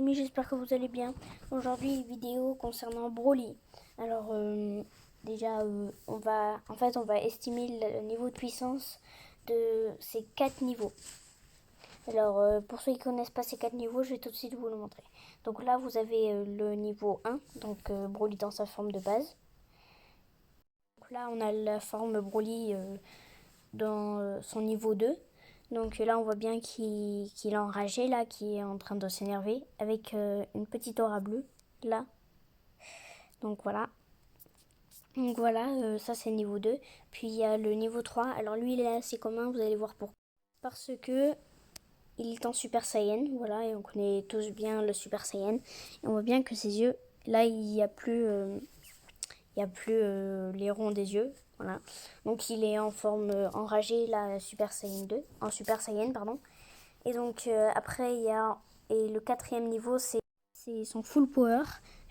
amis, j'espère que vous allez bien. Aujourd'hui, vidéo concernant Broly. Alors, déjà, on va estimer le niveau de puissance de ces 4 niveaux. Alors, pour ceux qui ne connaissent pas ces 4 niveaux, je vais tout de suite vous le montrer. Donc là, vous avez le niveau 1, donc Broly dans sa forme de base. Donc là, on a la forme Broly dans son niveau 2. Donc là, on voit bien qu'il est enragé, là, qu'il est en train de s'énerver, avec une petite aura bleue, là. Donc voilà. Donc voilà, ça c'est le niveau 2. Puis il y a le niveau 3. Alors lui, il est assez commun, vous allez voir pourquoi. Parce que il est en Super Saiyan, voilà, et on connaît tous bien le Super Saiyan. Et on voit bien que ses yeux, là, il n'y a plus les ronds des yeux. Voilà. Donc il est en forme enragée, là, Super Saiyan 2, en Super Saiyan, pardon. Et donc après, il y a le quatrième niveau, c'est son full power.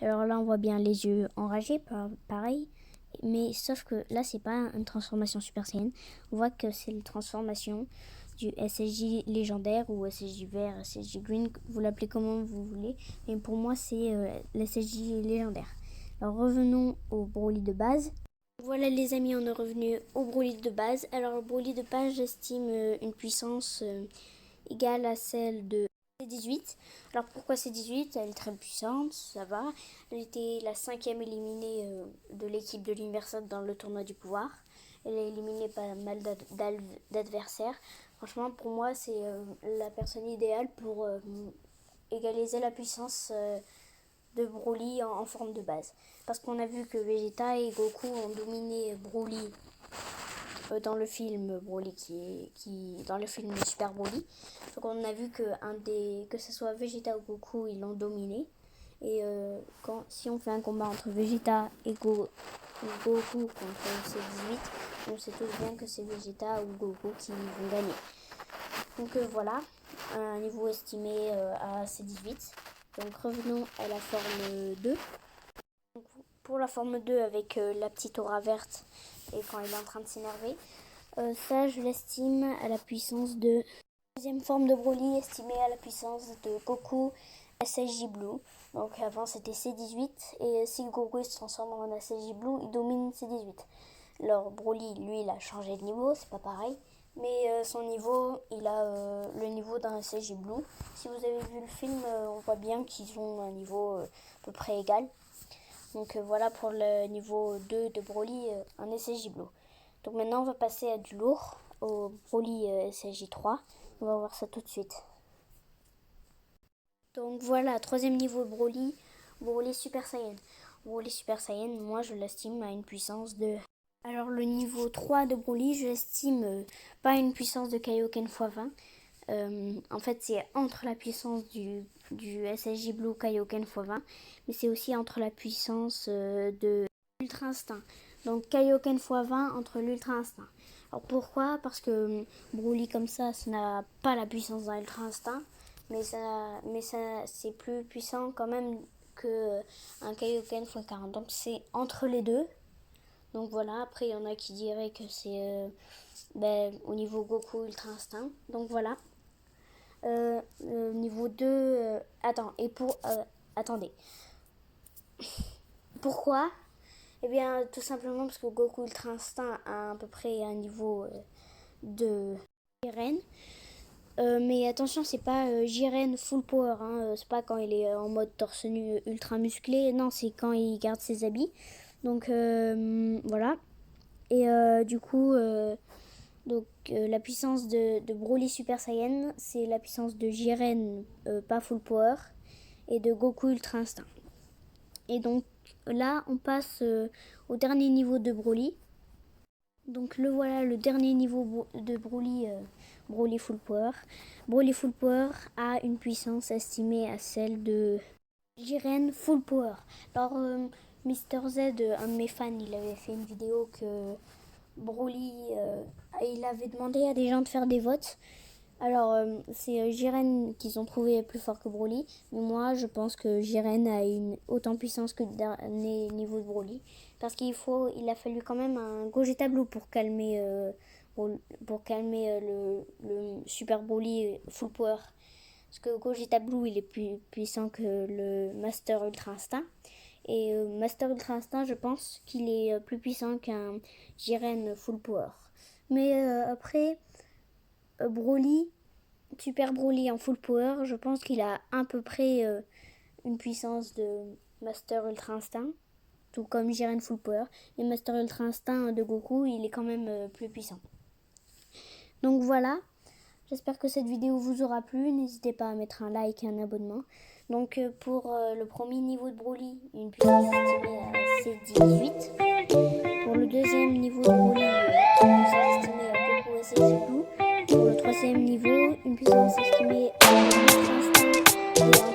Alors là, on voit bien les yeux enragés, pareil. Mais sauf que là, c'est pas une transformation Super Saiyan. On voit que c'est une transformation du SSJ légendaire ou SSJ vert, SSJ green, vous l'appelez comment vous voulez. Mais pour moi, c'est l'SSJ légendaire. Alors revenons au Broly de base. Voilà les amis, on est revenu au Broly de base. Alors le Broly de base, j'estime une puissance égale à celle de C18. Alors pourquoi C18? Elle est très puissante, ça va. Elle était la 5e éliminée de l'équipe de l'Universal dans le tournoi du pouvoir. Elle a éliminé pas mal d'adversaires. Franchement, pour moi, c'est la personne idéale pour égaliser la puissance de Broly en forme de base. Parce qu'on a vu que Vegeta et Goku ont dominé Broly dans le film Broly dans le film Super Broly. Donc on a vu que ce soit Vegeta ou Goku, ils l'ont dominé. Et si on fait un combat entre Vegeta et Goku contre C18, on sait tous bien que c'est Vegeta ou Goku qui vont gagner. Donc voilà, un niveau estimé à C18. Donc revenons à la forme 2. Donc, pour la forme 2 avec la petite aura verte et quand il est en train de s'énerver, ça je l'estime à la puissance de... Deuxième forme de Broly estimée à la puissance de Goku SSJ Blue. Donc avant c'était C18 et si Goku se transforme en SSJ Blue, il domine C18. Alors Broly, lui, il a changé de niveau, c'est pas pareil. Mais son niveau, il a le niveau d'un SSJ Blue. Si vous avez vu le film, on voit bien qu'ils ont un niveau à peu près égal. Donc voilà pour le niveau 2 de Broly, un SSJ Blue. Donc maintenant on va passer à du lourd, au Broly SSJ 3. On va voir ça tout de suite. Donc voilà, troisième niveau Broly, Broly Super Saiyan. Broly Super Saiyan, moi je l'estime à une puissance de... Alors le niveau 3 de Broly, je l'estime pas à une puissance de Kaioken x20. En fait, c'est entre la puissance du SSJ Blue Kaioken x20, mais c'est aussi entre la puissance de l'Ultra Instinct. Donc Kaioken x20 entre l'Ultra Instinct. Alors pourquoi? Parce que Broly comme ça n'a pas la puissance d'un Ultra Instinct, mais c'est plus puissant quand même que un Kaioken x40. Donc c'est entre les deux. Donc voilà, après il y en a qui diraient que c'est au niveau Goku Ultra Instinct. Donc voilà. Niveau 2... attendez. Pourquoi? Eh bien, tout simplement parce que Goku Ultra Instinct a à peu près un niveau de Jiren. Mais attention, c'est pas Jiren full power. Hein. C'est pas quand il est en mode torse nu ultra musclé. Non, c'est quand il garde ses habits. Donc voilà. Et du coup... la puissance de Broly Super Saiyan, c'est la puissance de Jiren, pas full power, et de Goku Ultra Instinct. Et donc là, on passe au dernier niveau de Broly. Donc le voilà, le dernier niveau de Broly, Broly full power. Broly full power a une puissance estimée à celle de Jiren full power. Alors Mister Z, un de mes fans, il avait fait une vidéo que Broly, il avait demandé à des gens de faire des votes. Alors, c'est Jiren qu'ils ont trouvé plus fort que Broly. Mais moi, je pense que Jiren a une autant puissance que le dernier niveau de Broly. Parce il a fallu quand même un Gogeta Blue pour calmer, le Super Broly full power. Parce que Gogeta Blue, il est plus puissant que le Master Ultra Instinct. Et Master Ultra Instinct, je pense qu'il est plus puissant qu'un Jiren Full Power. Mais après, Broly, Super Broly en Full Power, je pense qu'il a à peu près une puissance de Master Ultra Instinct. Tout comme Jiren Full Power. Et Master Ultra Instinct de Goku, il est quand même plus puissant. Donc voilà. J'espère que cette vidéo vous aura plu. N'hésitez pas à mettre un like et un abonnement. Donc pour le premier niveau de Broly, une puissance estimée à C18. Pour le deuxième niveau de Broly, une puissance estimée à Goku et C2. Pour le troisième niveau, une puissance estimée à Ultra Instinct et